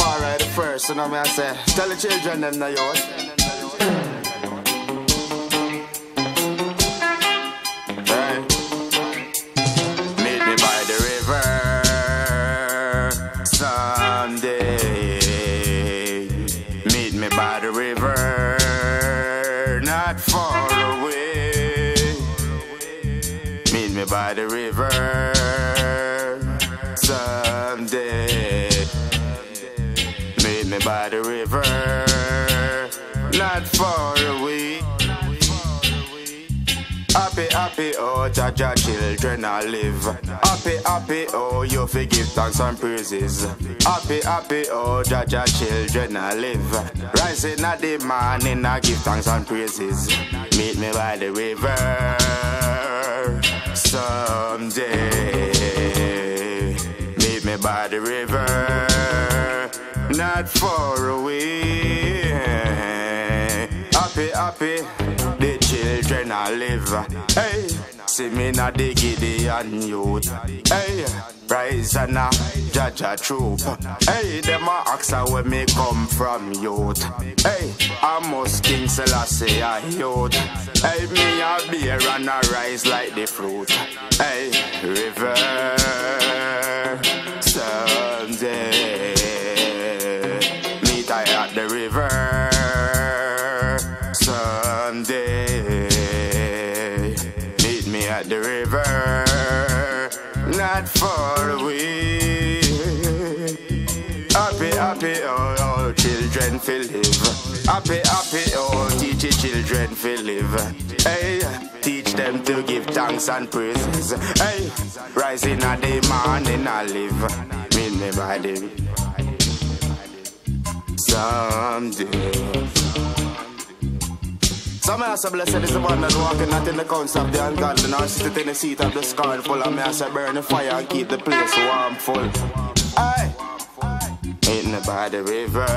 Rastafari the first, you know me I say. Tell the children them the youth. Hey. Meet me by the river someday. Meet me by the river, not far away. Meet me by the river someday. Meet me by the river, not far away. Happy, happy, oh, Jaja children I live. Happy, happy, oh, you forgive thanks and praises. Happy, happy, oh, Jaja children I live. Rising at the morning I give thanks and praises. Meet me by the river someday. Meet me by the river, not far away. Happy, happy, the children I live. Hey, see me na the Gideon youth. Hey, rise and a Jaja troop. Hey, them a ask where me come from youth. Hey, I must King Selassie a youth. Hey, me a beer and a rise like the fruit. Hey, river someday. Meet I at the river someday. Meet me at the river, not far away. Happy, happy, oh, children feel live. Happy, happy, oh, teach your children feel live. Hey, teach them to give thanks and praises. Hey, rising at the morning I live. Meet me by the someday. Some I say blessed is the one that walking not in the council of the ungodly, nor sit in the seat of the scornful. And me I say burn the fire and keep the place warm full. Aye. Meet me by the river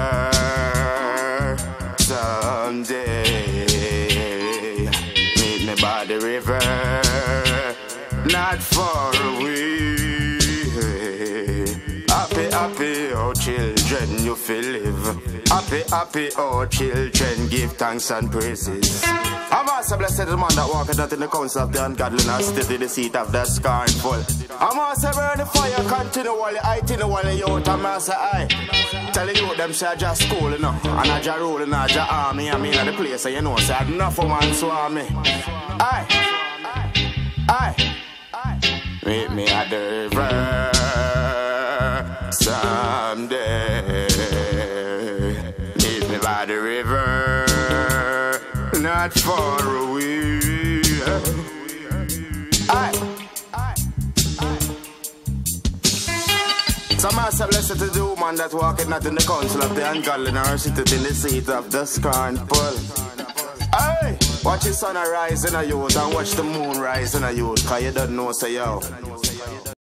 someday. Meet me by the river, not far away. Happy, happy, oh children, you feel live. Happy, happy, oh children, give thanks and praises. I'm also blessed the man that walketh not in the counsel of the ungodly, nor sit in the seat of the scornful. I'm also burn the fire continually, continually, youth. I'm also I tell you them say I just school, you know, and I just rule, and I just army. I mean at the place, you know, say enough of man swarm me. Aye. Meet me at the river someday. Meet me by the river, not far away. Aye. Some are so blessed to the woman that walketh not in the counsel of the ungodly, nor sitteth in the seat of the scornful. Aye. Watch the sun rise in a youth and watch the moon rise in a youth, cause you don't know, say yo.